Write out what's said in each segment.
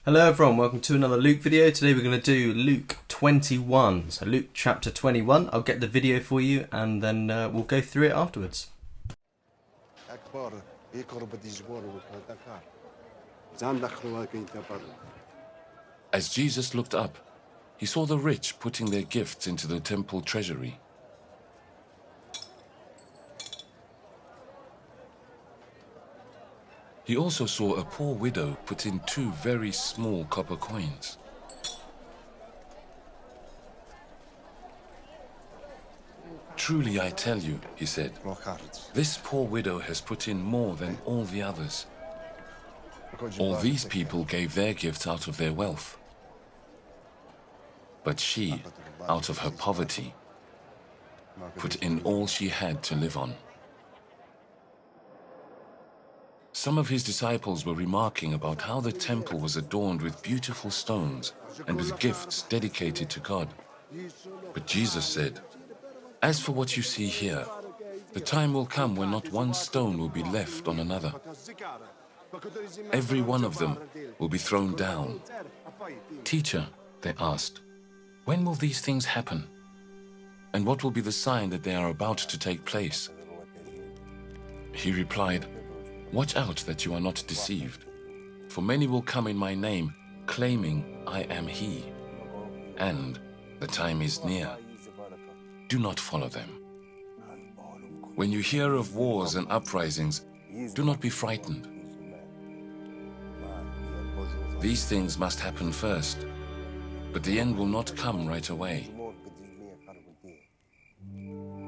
Hello everyone, welcome to another Luke video. Today we're going to do Luke 21. So Luke chapter 21. I'll get the video for you and then we'll go through it afterwards. As Jesus looked up, he saw the rich putting their gifts into the temple treasury. He also saw a poor widow put in 2 very small copper coins. "Truly I tell you," he said, "this poor widow has put in more than all the others. All these people gave their gifts out of their wealth. But she, out of her poverty, put in all she had to live on." Some of his disciples were remarking about how the temple was adorned with beautiful stones and with gifts dedicated to God. But Jesus said, "As for what you see here, the time will come when not one stone will be left on another. Every one of them will be thrown down." "Teacher," they asked, "when will these things happen? And what will be the sign that they are about to take place?" He replied, "Watch out that you are not deceived, for many will come in my name, claiming I am he, and the time is near. Do not follow them. When you hear of wars and uprisings, do not be frightened. These things must happen first, but the end will not come right away."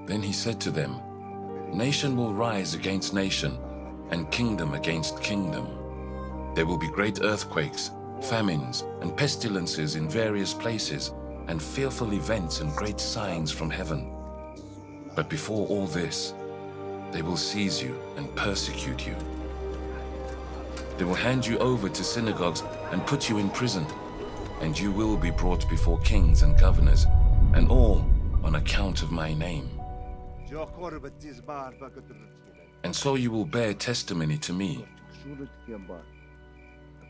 Then he said to them, "Nation will rise against nation, and kingdom against kingdom. There will be great earthquakes, famines, and pestilences in various places, and fearful events and great signs from heaven. But before all this, they will seize you and persecute you. They will hand you over to synagogues and put you in prison, and you will be brought before kings and governors, and all on account of my name. And so you will bear testimony to me.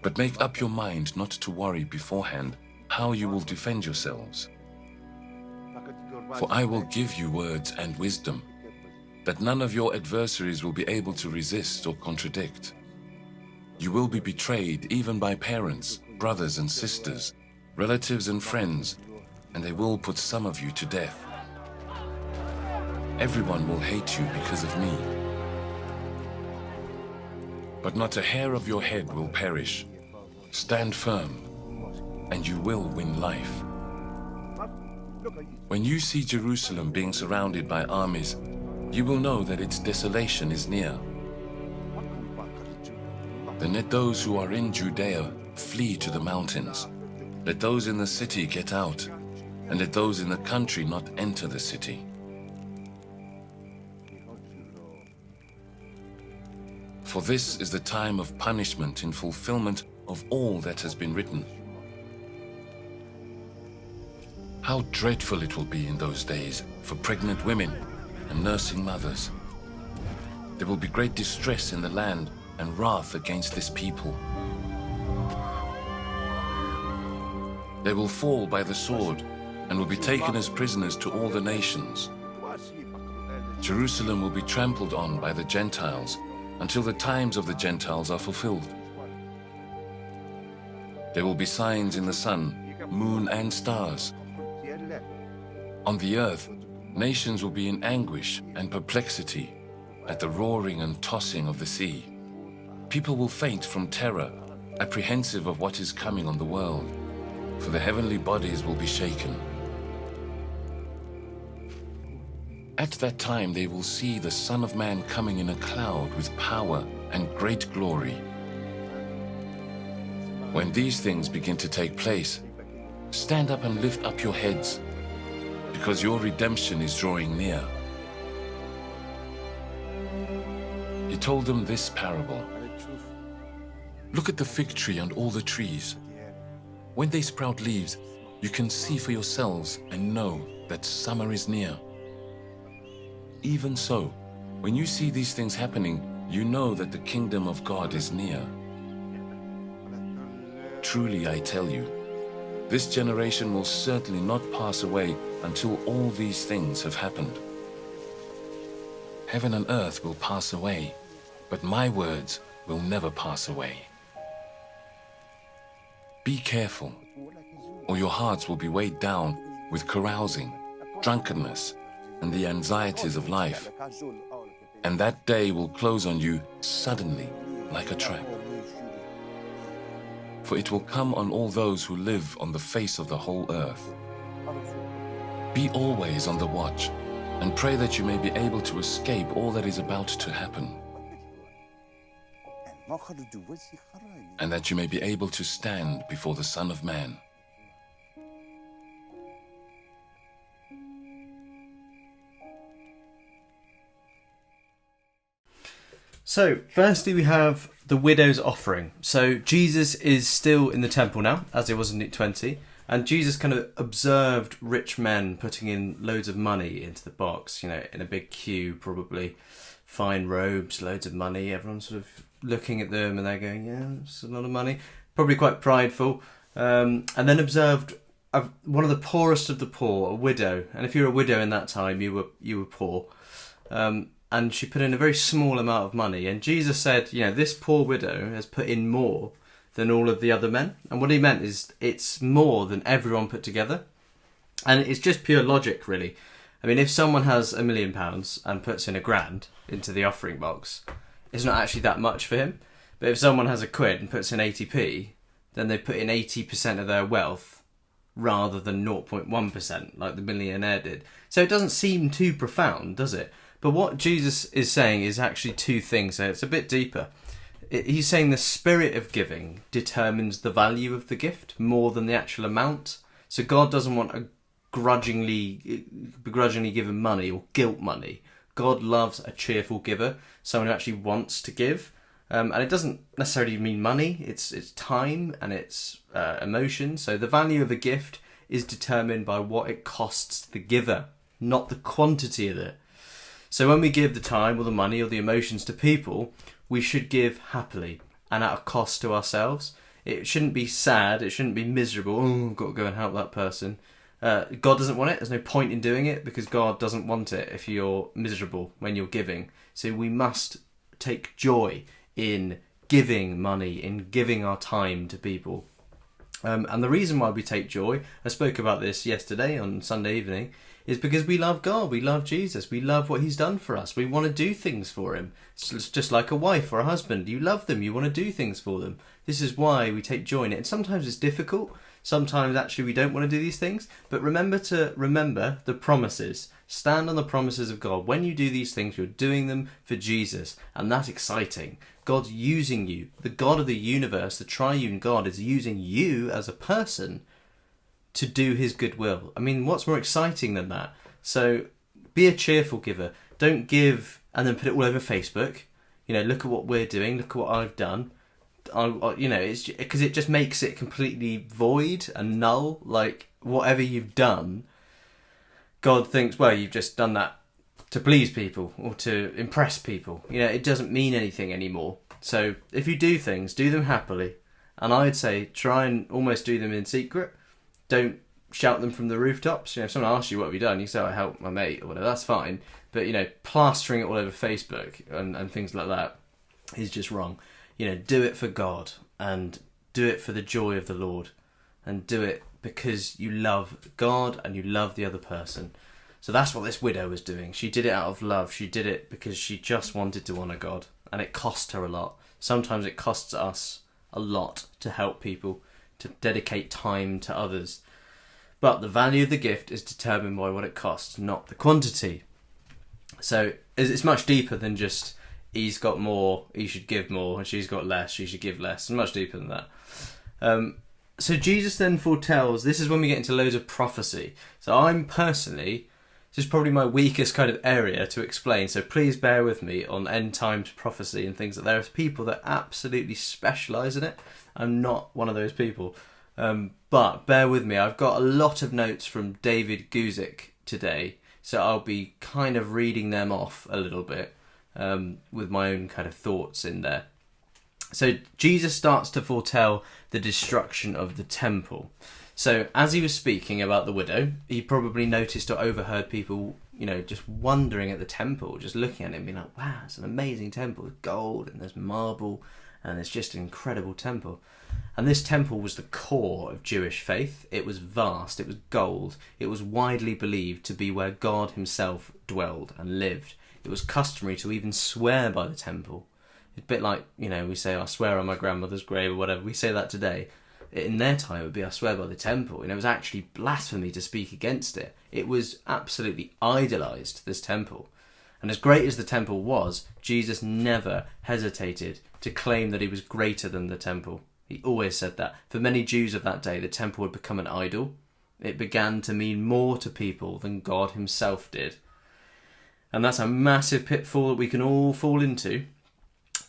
But make up your mind not to worry beforehand how you will defend yourselves. For I will give you words and wisdom, that none of your adversaries will be able to resist or contradict. You will be betrayed even by parents, brothers and sisters, relatives and friends, and they will put some of you to death. Everyone will hate you because of me. But not a hair of your head will perish. Stand firm, and you will win life. When you see Jerusalem being surrounded by armies, you will know that its desolation is near. Then let those who are in Judea flee to the mountains. Let those in the city get out, and let those in the country not enter the city. For this is the time of punishment in fulfillment of all that has been written. How dreadful it will be in those days for pregnant women and nursing mothers. There will be great distress in the land and wrath against this people. They will fall by the sword and will be taken as prisoners to all the nations. Jerusalem will be trampled on by the Gentiles until the times of the Gentiles are fulfilled. There will be signs in the sun, moon, and stars. On the earth, nations will be in anguish and perplexity at the roaring and tossing of the sea. People will faint from terror, apprehensive of what is coming on the world, for the heavenly bodies will be shaken. At that time they will see the Son of Man coming in a cloud with power and great glory. When these things begin to take place, stand up and lift up your heads, because your redemption is drawing near." He told them this parable. "Look at the fig tree and all the trees. When they sprout leaves, you can see for yourselves and know that summer is near. Even so, when you see these things happening, you know that the kingdom of God is near. truly I tell you, this generation will certainly not pass away until all these things have happened. Heaven and earth will pass away, but my words will never pass away. Be careful, or your hearts will be weighed down with carousing, drunkenness, and the anxieties of life. And that day will close on you suddenly, like a trap. For it will come on all those who live on the face of the whole earth. Be always on the watch, and pray that you may be able to escape all that is about to happen, and that you may be able to stand before the Son of Man. So, firstly we have the widow's offering. So Jesus is still in the temple now, as he was in Luke 20, and Jesus kind of observed rich men putting in loads of money into the box, you know, in a big queue, probably fine robes, loads of money, everyone's sort of looking at them and they're going, yeah, it's a lot of money, probably quite prideful, and then observed one of the poorest of the poor, a widow, and if you were a widow in that time, you were poor, and she put in a very small amount of money, and Jesus said, you know, this poor widow has put in more than all of the other men, and what he meant is it's more than everyone put together, and it's just pure logic, really. I mean, if someone has £1 million and puts in £1,000 into the offering box, it's not actually that much for him. But if someone has £1 and puts in 80p, then they put in 80% of their wealth rather than 0.1%, like the millionaire did. So it doesn't seem too profound, does it? But what Jesus is saying is actually two things. So it's a bit deeper. He's saying the spirit of giving determines the value of the gift more than the actual amount. So God doesn't want a begrudgingly given money or guilt money. God loves a cheerful giver, someone who actually wants to give. And it doesn't necessarily mean money, it's time and it's emotion. So the value of a gift is determined by what it costs the giver, not the quantity of it. So when we give the time or the money or the emotions to people, we should give happily and at a cost to ourselves. It shouldn't be sad, it shouldn't be miserable, oh, I've got to go and help that person. God doesn't want it, there's no point in doing it because God doesn't want it if you're miserable when you're giving. So we must take joy in giving money, in giving our time to people. And the reason why we take joy, I spoke about this yesterday on Sunday evening, is because we love God, we love Jesus, we love what he's done for us. We want to do things for him. It's just like a wife or a husband. You love them, you want to do things for them. This is why we take joy in it. And sometimes it's difficult. Sometimes actually we don't want to do these things. But remember the promises. Stand on the promises of God. When you do these things, you're doing them for Jesus. And that's exciting. God's using you. The God of the universe, the triune God, is using you as a person to do his good will. I mean, what's more exciting than that? So be a cheerful giver. Don't give and then put it all over Facebook. You know, look at what we're doing. Look at what I've done. You know, it's because it just makes it completely void and null. Like whatever you've done, God thinks, well, you've just done that to please people or to impress people. You know, it doesn't mean anything anymore. So if you do things, do them happily. And I'd say try and almost do them in secret. Don't shout them from the rooftops. You know, if someone asks you what have you done, you say, I helped my mate or whatever, that's fine. But, you know, plastering it all over Facebook and things like that is just wrong. You know, do it for God and do it for the joy of the Lord and do it because you love God and you love the other person. So that's what this widow was doing. She did it out of love. She did it because she just wanted to honour God, and it cost her a lot. Sometimes it costs us a lot to help people, to dedicate time to others. But the value of the gift is determined by what it costs, not the quantity. So it's much deeper than just he's got more, he should give more, and she's got less, she should give less. It's much deeper than that. So Jesus then foretells, this is when we get into loads of prophecy. So I'm personally, this is probably my weakest kind of area to explain, so please bear with me on end times prophecy and things. That there are people that absolutely specialise in it. I'm not one of those people. But bear with me, I've got a lot of notes from David Guzik today, so I'll be kind of reading them off a little bit with my own kind of thoughts in there. So Jesus starts to foretell the destruction of the temple. So as he was speaking about the widow, he probably noticed or overheard people, just wondering at the temple, just looking at it and being like, wow, it's an amazing temple. There's gold and there's marble and it's just an incredible temple. And this temple was the core of Jewish faith. It was vast, it was gold, it was widely believed to be where God himself dwelled and lived. It was customary to even swear by the temple. It's a bit like, we say, I swear on my grandmother's grave or whatever. We say that today. In their time, it would be, I swear by the temple. It was actually blasphemy to speak against it. It was absolutely idolised, this temple. And as great as the temple was, Jesus never hesitated to claim that he was greater than the temple. He always said that. For many Jews of that day, the temple had become an idol. It began to mean more to people than God himself did. And that's a massive pitfall that we can all fall into.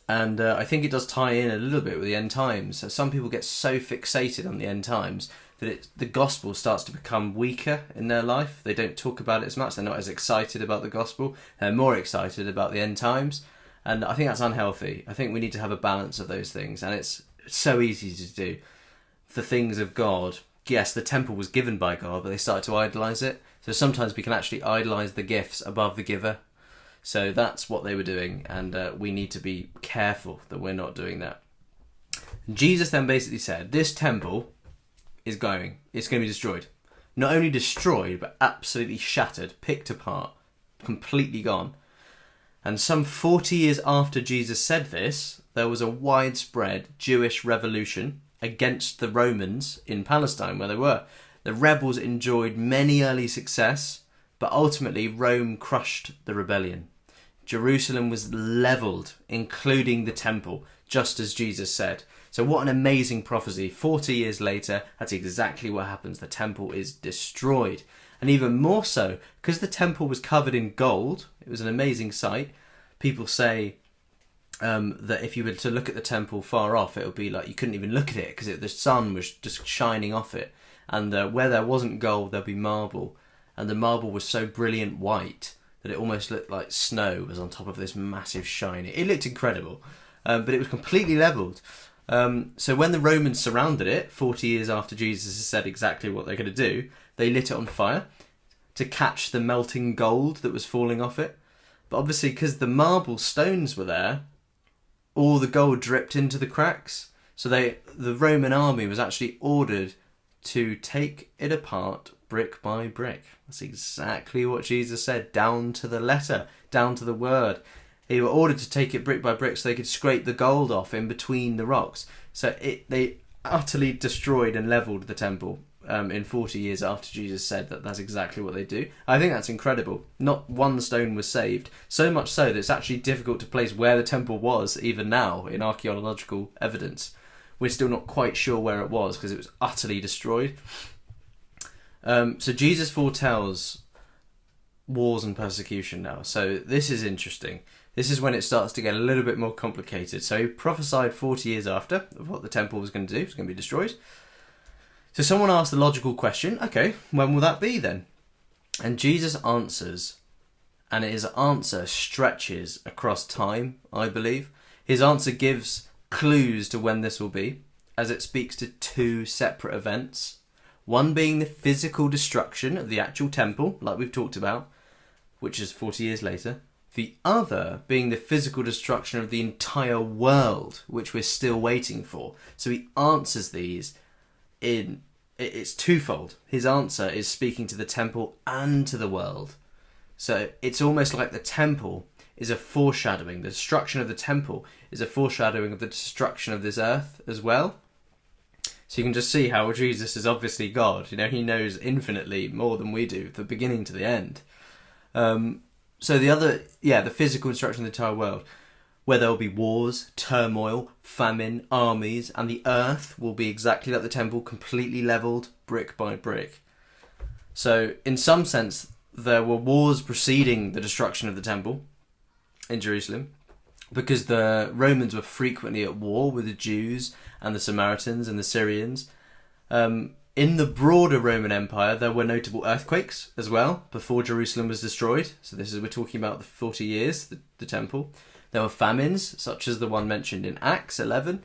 And I think it does tie in a little bit with the end times. So some people get so fixated on the end times that the gospel starts to become weaker in their life. They don't talk about it as much. They're not as excited about the gospel. They're more excited about the end times. And I think that's unhealthy. I think we need to have a balance of those things. And it's so easy to do. The things of God, yes, the temple was given by God, but they started to idolise it. So sometimes we can actually idolise the gifts above the giver. So that's what they were doing, and we need to be careful that we're not doing that. Jesus then basically said, this temple it's going to be destroyed. Not only destroyed, but absolutely shattered, picked apart, completely gone. And some 40 years after Jesus said this, there was a widespread Jewish revolution against the Romans in Palestine, where they were. The rebels enjoyed many early success, but ultimately Rome crushed the rebellion. Jerusalem was leveled, including the temple, just as Jesus said. So what an amazing prophecy. 40 years later, that's exactly what happens. The temple is destroyed. And even more so, because the temple was covered in gold, it was an amazing sight. People say that if you were to look at the temple far off, it would be like you couldn't even look at it because the sun was just shining off it. And where there wasn't gold, there'd be marble. And the marble was so brilliant white that it almost looked like snow was on top of this massive shine. It looked incredible, but it was completely levelled. So when the Romans surrounded it, 40 years after Jesus has said exactly what they're going to do, they lit it on fire to catch the melting gold that was falling off it. But obviously, because the marble stones were there, all the gold dripped into the cracks. So the Roman army was actually ordered to take it apart brick by brick. That's exactly what Jesus said, down to the letter, down to the word. They were ordered to take it brick by brick so they could scrape the gold off in between the rocks. So they utterly destroyed and levelled the temple in 40 years after Jesus said that that's exactly what they do. I think that's incredible. Not one stone was saved. So much so that it's actually difficult to place where the temple was even now in archaeological evidence. We're still not quite sure where it was because it was utterly destroyed. So Jesus foretells wars and persecution now. So this is interesting. This is when it starts to get a little bit more complicated. So he prophesied 40 years after of what the temple was going to do. It was going to be destroyed. So someone asked the logical question, okay, when will that be then? And Jesus answers, and his answer stretches across time, I believe. His answer gives clues to when this will be, as it speaks to two separate events. One being the physical destruction of the actual temple, like we've talked about, which is 40 years later. The other being the physical destruction of the entire world, which we're still waiting for. So he answers these in... It's twofold. His answer is speaking to the temple and to the world. So it's almost like the temple is a foreshadowing. The destruction of the temple is a foreshadowing of the destruction of this earth as well. So you can just see how Jesus is obviously God. He knows infinitely more than we do, the beginning to the end. So the other, the physical destruction of the entire world, where there will be wars, turmoil, famine, armies, and the earth will be exactly like the temple, completely levelled, brick by brick. So in some sense, there were wars preceding the destruction of the temple in Jerusalem, because the Romans were frequently at war with the Jews and the Samaritans and the Syrians. In the broader Roman Empire, there were notable earthquakes as well before Jerusalem was destroyed. So we're talking about the 40 years, the temple. There were famines, such as the one mentioned in Acts 11.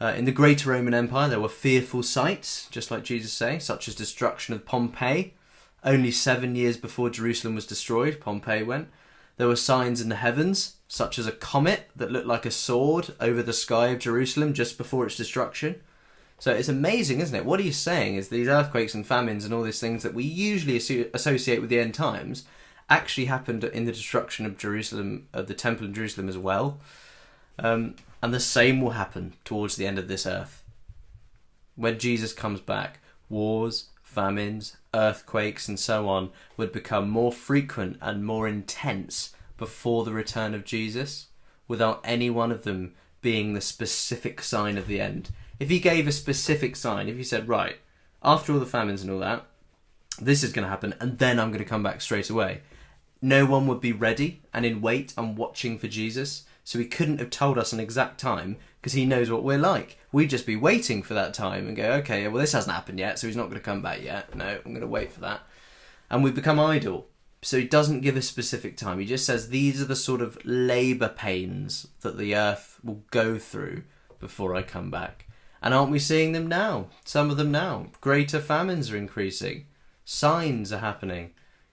In the Greater Roman Empire, there were fearful sights, just like Jesus saying, such as destruction of Pompeii. Only 7 years before Jerusalem was destroyed, Pompeii went. There were signs in the heavens, such as a comet that looked like a sword over the sky of Jerusalem just before its destruction. So it's amazing, isn't it? What he's saying is these earthquakes and famines and all these things that we usually associate with the end times actually happened in the destruction of Jerusalem, of the temple in Jerusalem as well. And the same will happen towards the end of this earth. When Jesus comes back, wars, famines, earthquakes and so on would become more frequent and more intense before the return of Jesus, without any one of them being the specific sign of the end. If he gave a specific sign, if he said, right, after all the famines and all that, this is going to happen and then I'm going to come back straight away, no one would be ready and in wait and watching for Jesus. So he couldn't have told us an exact time because he knows what we're like. We'd just be waiting for that time and go, okay, well, this hasn't happened yet, so he's not going to come back yet. No, I'm going to wait for that. And we become idle. So he doesn't give a specific time. He just says these are the sort of labour pains that the earth will go through before I come back. And aren't we seeing them now? Some of them now. Greater famines are increasing. Signs are happening.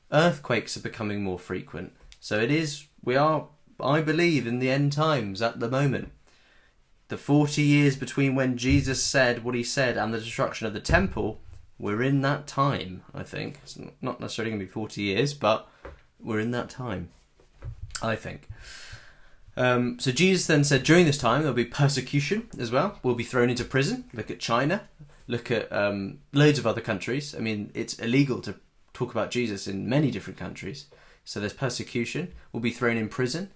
Earthquakes are becoming more frequent. So we are, I believe, in the end times at the moment. The 40 years between when Jesus said what he said and the destruction of the temple, we're in that time, I think. It's not necessarily going to be 40 years, but we're in that time, I think. So Jesus then said during this time there'll be persecution as well. We'll be thrown into prison. Look at China. Look at loads of other countries. I mean, it's illegal to talk about Jesus in many different countries. So there's persecution. We'll be thrown in prison.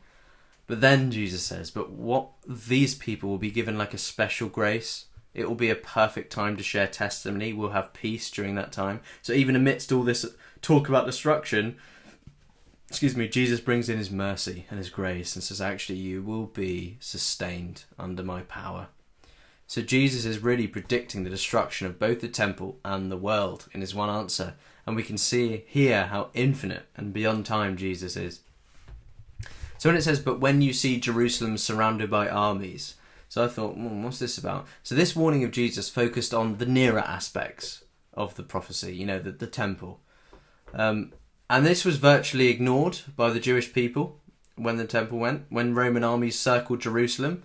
But then Jesus says, but what these people will be given like a special grace. It will be a perfect time to share testimony. We'll have peace during that time. So even amidst all this talk about destruction, Jesus brings in his mercy and his grace and says, actually, you will be sustained under my power. So Jesus is really predicting the destruction of both the temple and the world in his one answer. And we can see here how infinite and beyond time Jesus is. So when it says, but when you see Jerusalem surrounded by armies, so I thought, what's this about? So this warning of Jesus focused on the nearer aspects of the prophecy, the temple. And this was virtually ignored by the Jewish people when the temple went. When Roman armies circled Jerusalem,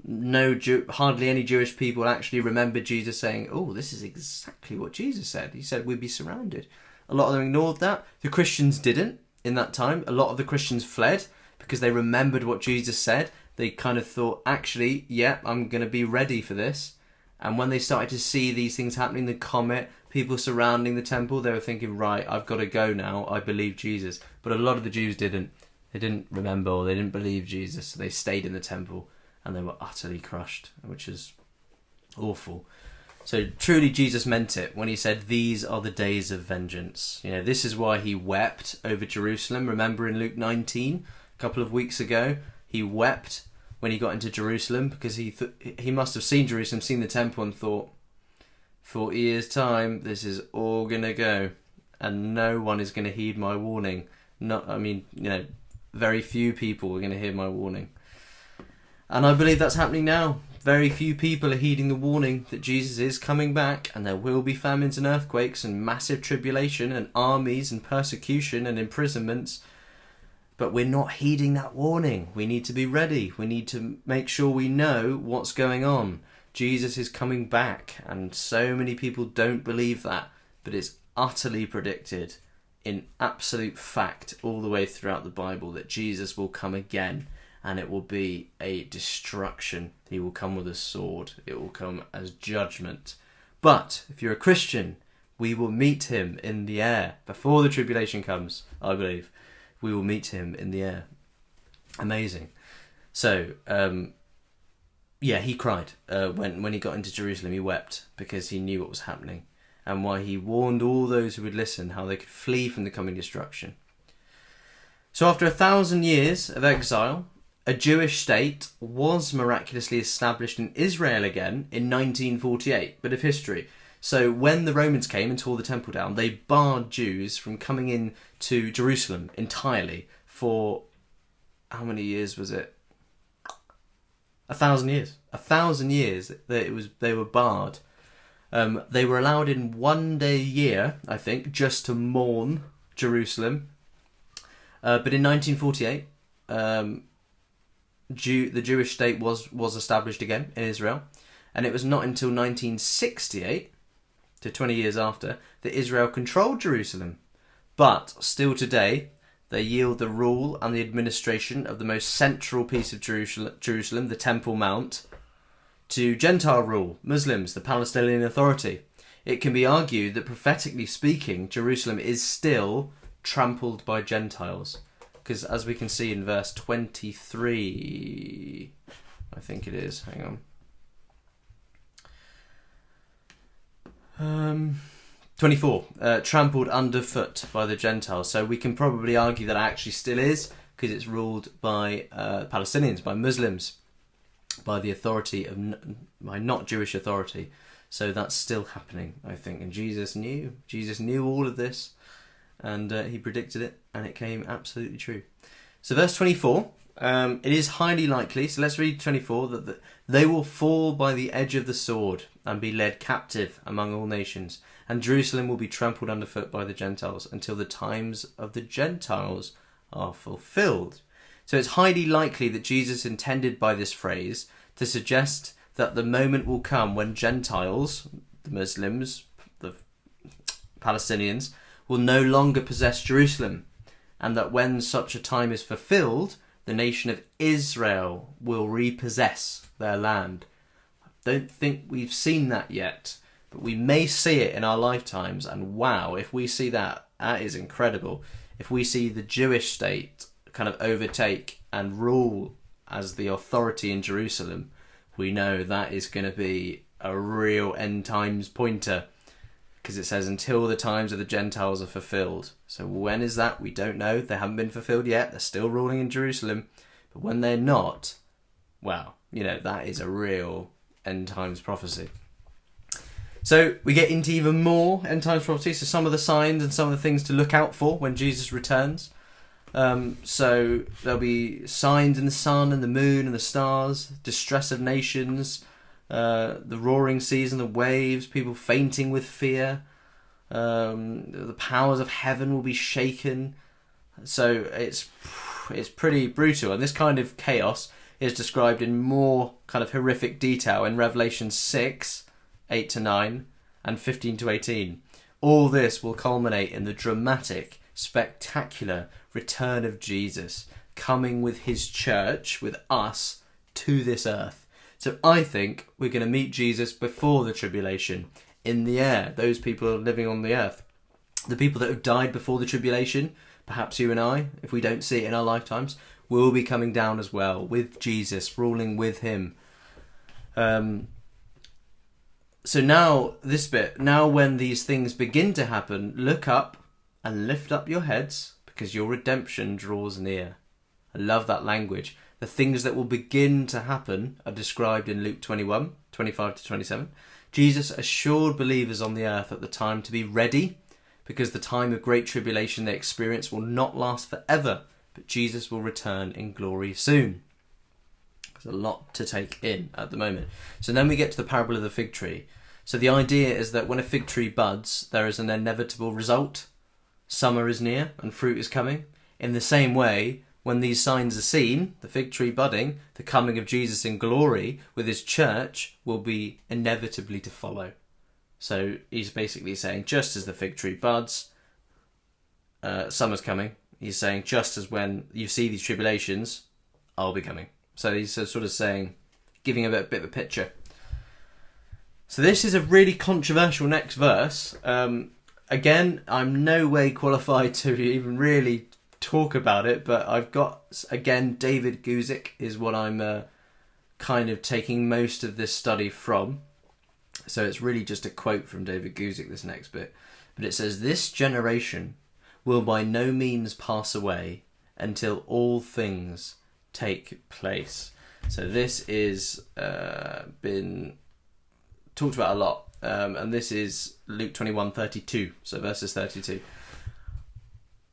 hardly any Jewish people actually remembered Jesus saying, oh, this is exactly what Jesus said. He said we'd be surrounded. A lot of them ignored that. The Christians didn't in that time. A lot of the Christians fled because they remembered what Jesus said. They kind of thought, actually, yeah, I'm going to be ready for this. And when they started to see these things happening, the comet, people surrounding the temple, they were thinking, right, I've got to go now. I believe Jesus. But a lot of the Jews didn't. They didn't remember or they didn't believe Jesus. So they stayed in the temple and they were utterly crushed, which is awful. So truly Jesus meant it when he said, these are the days of vengeance. This is why he wept over Jerusalem. Remember in Luke 19, a couple of weeks ago, he wept when he got into Jerusalem because he must have seen Jerusalem, seen the temple and thought, 40 years' time, this is all going to go and no one is going to heed my warning. Very few people are going to hear my warning. And I believe that's happening now. Very few people are heeding the warning that Jesus is coming back and there will be famines and earthquakes and massive tribulation and armies and persecution and imprisonments. But we're not heeding that warning. We need to be ready. We need to make sure we know what's going on. Jesus is coming back, and so many people don't believe that, but it's utterly predicted in absolute fact all the way throughout the Bible that Jesus will come again, and it will be a destruction. He will come with a sword. It will come as judgment. But if you're a Christian, we will meet him in the air before the tribulation comes, I believe. We will meet him in the air. Amazing. So, he cried. When he got into Jerusalem, he wept because he knew what was happening and why he warned all those who would listen how they could flee from the coming destruction. So after 1,000 years of exile, a Jewish state was miraculously established in Israel again in 1948, bit of history. So when the Romans came and tore the temple down, they barred Jews from coming in to Jerusalem entirely for, how many years was it? 1,000 years. 1,000 years that they were barred. They were allowed in 1 day a year, I think, just to mourn Jerusalem. But in 1948, the Jewish state was established again in Israel, and it was not until 1968, to 20 years after, that Israel controlled Jerusalem. But still today, they yield the rule and the administration of the most central piece of Jerusalem, the Temple Mount, to Gentile rule, Muslims, the Palestinian Authority. It can be argued that, prophetically speaking, Jerusalem is still trampled by Gentiles. Because as we can see in verse 23, I think it is, hang on. 24, trampled underfoot by the Gentiles. So we can probably argue that it actually still is, because it's ruled by Palestinians, by Muslims, by the authority of, by not Jewish authority. So that's still happening, I think. And Jesus knew all of this, and he predicted it, and it came absolutely true. So verse 24, it is highly likely, so let's read 24, that they will fall by the edge of the sword and be led captive among all nations, and Jerusalem will be trampled underfoot by the Gentiles until the times of the Gentiles are fulfilled. So it's highly likely that Jesus intended by this phrase to suggest that the moment will come when Gentiles, the Muslims, the Palestinians, will no longer possess Jerusalem, and that when such a time is fulfilled, the nation of Israel will repossess their land. I don't think we've seen that yet, but we may see it in our lifetimes, and wow, if we see that, that is incredible. If we see the Jewish state kind of overtake and rule as the authority in Jerusalem, we know that is going to be a real end times pointer, because it says until the times of the Gentiles are fulfilled. So when is that? We don't know. They haven't been fulfilled yet. They're still ruling in Jerusalem. But when they're not, wow, that is a real end times prophecy. So we get into even more end times prophecy. So some of the signs and some of the things to look out for when Jesus returns. So there'll be signs in the sun and the moon and the stars, distress of nations, the roaring seas and the waves, people fainting with fear. The powers of heaven will be shaken. So it's pretty brutal, and this kind of chaos is described in more kind of horrific detail in Revelation 6, 8 to 9, and 15 to 18. All this will culminate in the dramatic, spectacular return of Jesus, coming with his church, with us, to this earth. So I think we're going to meet Jesus before the tribulation, in the air. Those people living on the earth. The people that have died before the tribulation, perhaps you and I, if we don't see it in our lifetimes, will be coming down as well, with Jesus, ruling with him. So now, this bit, now when these things begin to happen, look up and lift up your heads, because your redemption draws near. I love that language. The things that will begin to happen are described in Luke 21, 25 to 27. Jesus assured believers on the earth at the time to be ready, because the time of great tribulation they experience will not last forever, but Jesus will return in glory soon. There's a lot to take in at the moment. So then we get to the parable of the fig tree. So the idea is that when a fig tree buds, there is an inevitable result. Summer is near and fruit is coming. In the same way, when these signs are seen, the fig tree budding, the coming of Jesus in glory with his church will be inevitably to follow. So he's basically saying, just as the fig tree buds, summer's coming. He's saying, just as when you see these tribulations, I'll be coming. So he's sort of saying, giving a bit of a picture. So this is a really controversial next verse. Again, I'm no way qualified to even really talk about it, but I've got, again, David Guzik is what I'm kind of taking most of this study from. So it's really just a quote from David Guzik, this next bit. But it says, this generation will by no means pass away until all things take place. So this is been talked about a lot, and this is Luke 21:32, so verses 32.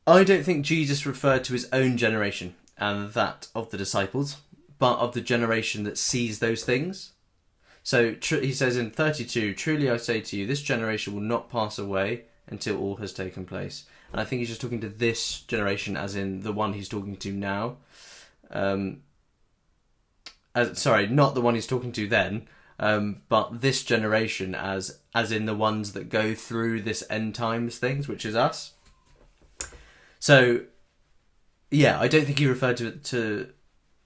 I don't think Jesus referred to his own generation and that of the disciples, but of the generation that sees those things. So he says in 32, truly I say to you, this generation will not pass away until all has taken place. And I think he's just talking to this generation as in the one he's talking to now. Sorry, not the one he's talking to then, but this generation as in the ones that go through this end times things, which is us. So, yeah, I don't think he referred to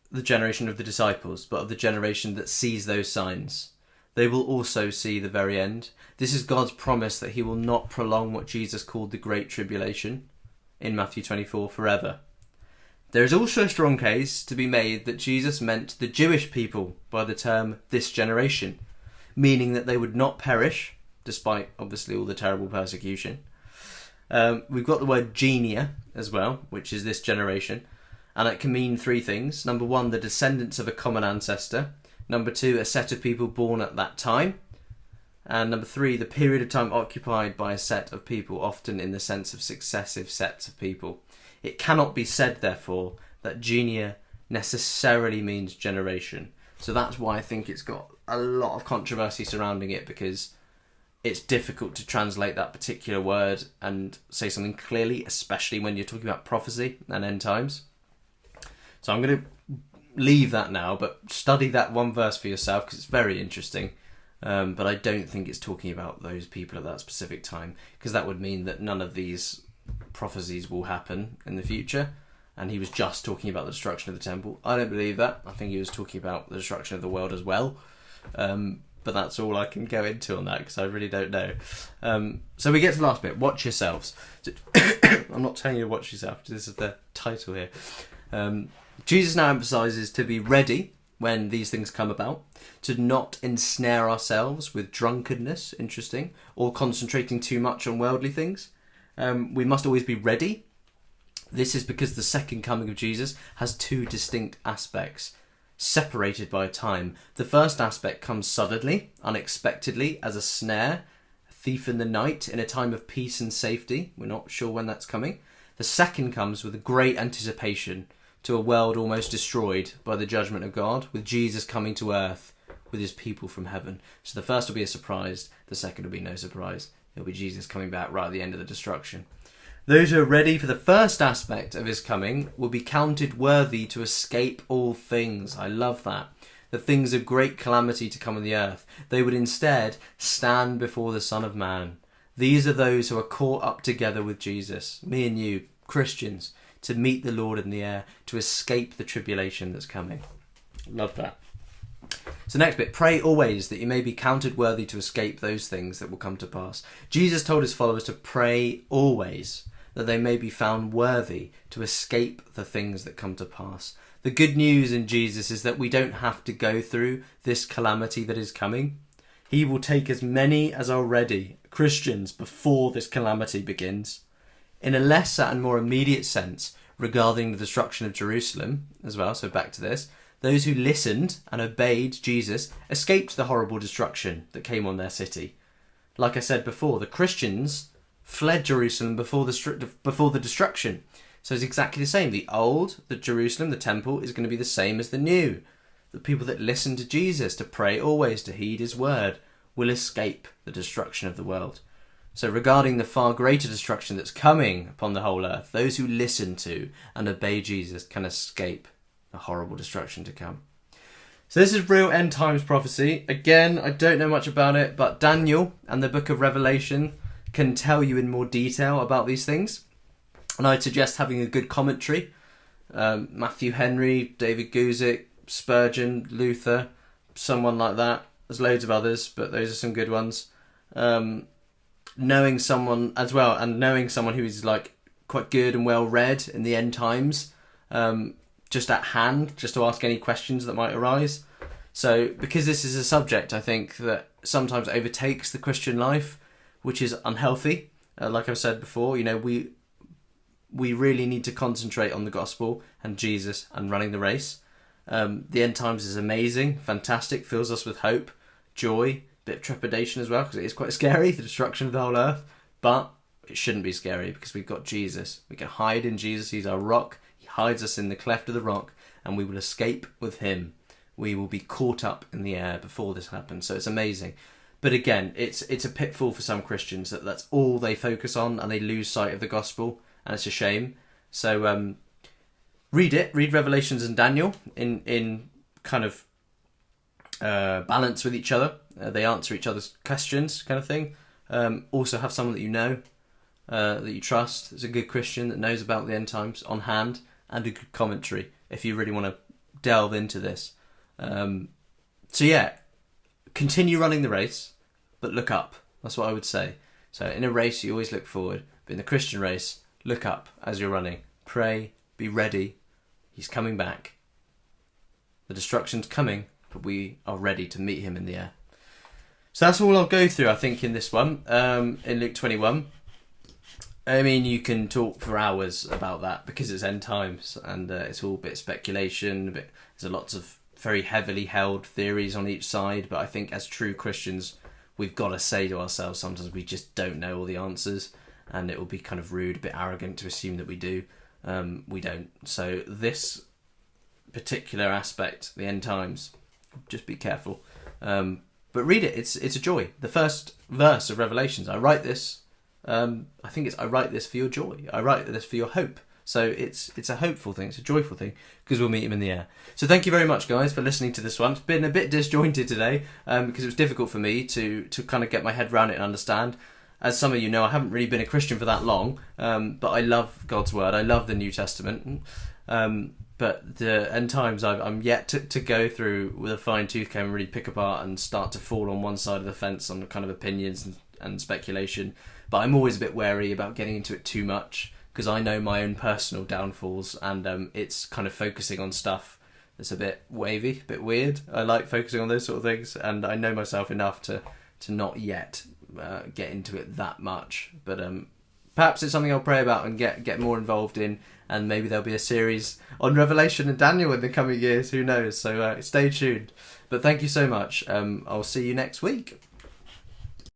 the generation of the disciples, but of the generation that sees those signs. They will also see the very end. This is God's promise that he will not prolong what Jesus called the Great Tribulation in Matthew 24 forever. There is also a strong case to be made that Jesus meant the Jewish people by the term this generation, meaning that they would not perish, despite obviously all the terrible persecution. We've got the word genia as well, which is this generation, and it can mean three things. Number one, the descendants of a common ancestor. Number two, a set of people born at that time. And number three, the period of time occupied by a set of people, often in the sense of successive sets of people. It cannot be said, therefore, that genia necessarily means generation. So that's why I think it's got a lot of controversy surrounding it, because it's difficult to translate that particular word and say something clearly, especially when you're talking about prophecy and end times. So I'm going to leave that now, but study that one verse for yourself because it's very interesting. But I don't think it's talking about those people at that specific time, because that would mean that none of these prophecies will happen in the future, and he was just talking about the destruction of the temple. I don't believe that. I think he was talking about the destruction of the world as well. But that's all I can go into on that, because I really don't know. So we get to the last bit. Watch yourselves. I'm not telling you to watch yourself. This is the title here. Jesus now emphasises to be ready when these things come about, to not ensnare ourselves with drunkenness, interesting, or concentrating too much on worldly things. We must always be ready. This is because the second coming of Jesus has two distinct aspects, separated by time. The first aspect comes suddenly, unexpectedly, as a snare, a thief in the night, in a time of peace and safety. We're not sure when that's coming. The second comes with a great anticipation, to a world almost destroyed by the judgment of God, with Jesus coming to earth with his people from heaven. So the first will be a surprise, the second will be no surprise. It'll be Jesus coming back right at the end of the destruction. Those who are ready for the first aspect of his coming will be counted worthy to escape all things. I love that. The things of great calamity to come on the earth. They would instead stand before the Son of Man. These are those who are caught up together with Jesus, me and you, Christians, to meet the Lord in the air, to escape the tribulation that's coming. Love that. So next bit, pray always that you may be counted worthy to escape those things that will come to pass. Jesus told his followers to pray always that they may be found worthy to escape the things that come to pass. The good news in Jesus is that we don't have to go through this calamity that is coming. He will take as many as are ready, Christians, before this calamity begins. In a lesser and more immediate sense regarding the destruction of Jerusalem as well, so back to this, those who listened and obeyed Jesus escaped the horrible destruction that came on their city. Like I said before, the Christians fled Jerusalem before the destruction. So it's exactly the same. The Jerusalem, the temple, is going to be the same as the new. The people that listen to Jesus, to pray always, to heed his word, will escape the destruction of the world. So regarding the far greater destruction that's coming upon the whole earth, those who listen to and obey Jesus can escape the horrible destruction to come. So this is real end times prophecy. Again, I don't know much about it, but Daniel and the book of Revelation can tell you in more detail about these things. And I'd suggest having a good commentary. Matthew Henry, David Guzik, Spurgeon, Luther, someone like that. There's loads of others, but those are some good ones. Knowing someone as well, and knowing someone who is like quite good and well read in the end times, just at hand, just to ask any questions that might arise. So because this is a subject, I think, that sometimes overtakes the Christian life, which is unhealthy. Like I've said before, we really need to concentrate on the gospel and Jesus and running the race. The end times is amazing, fantastic, fills us with hope, joy, bit of trepidation as well, because it is quite scary, the destruction of the whole earth, but it shouldn't be scary because we've got Jesus. We can hide in Jesus. He's our rock. He hides us in the cleft of the rock, and we will escape with him. We will be caught up in the air before this happens. So it's amazing. But again, it's a pitfall for some Christians that's all they focus on, and they lose sight of the gospel, and it's a shame. So read Revelations and Daniel in kind of balance with each other. They answer each other's questions, kind of thing. Also have someone that you know, that you trust, is a good Christian that knows about the end times on hand, and a good commentary if you really want to delve into this. So yeah, continue running the race, but look up. That's what I would say. So in a race, you always look forward, but in the Christian race, look up as you're running. Pray, be ready. He's coming back. The destruction's coming, but we are ready to meet him in the air. So that's all I'll go through, I think, in this one, in Luke 21. I mean, you can talk for hours about that because it's end times, and it's all a bit speculation. There's lots of very heavily held theories on each side, but I think as true Christians, we've got to say to ourselves sometimes we just don't know all the answers, and it will be kind of rude, a bit arrogant to assume that we do. We don't. So this particular aspect, the end times, just be careful. But read it. It's a joy. The first verse of Revelations. I write this. I write this for your joy. I write this for your hope. So it's a hopeful thing. It's a joyful thing because we'll meet him in the air. So thank you very much, guys, for listening to this one. It's been a bit disjointed today because it was difficult for me to kind of get my head around it and understand. As some of you know, I haven't really been a Christian for that long, but I love God's word. I love the New Testament. But the end times, I'm yet to go through with a fine tooth comb and really pick apart and start to fall on one side of the fence on the kind of opinions and speculation. But I'm always a bit wary about getting into it too much because I know my own personal downfalls, and it's kind of focusing on stuff that's a bit wavy, a bit weird. I like focusing on those sort of things, and I know myself enough to not yet get into it that much. But perhaps it's something I'll pray about and get more involved in, and maybe there'll be a series on Revelation and Daniel in the coming years. Who knows? So stay tuned. But thank you so much. I'll see you next week.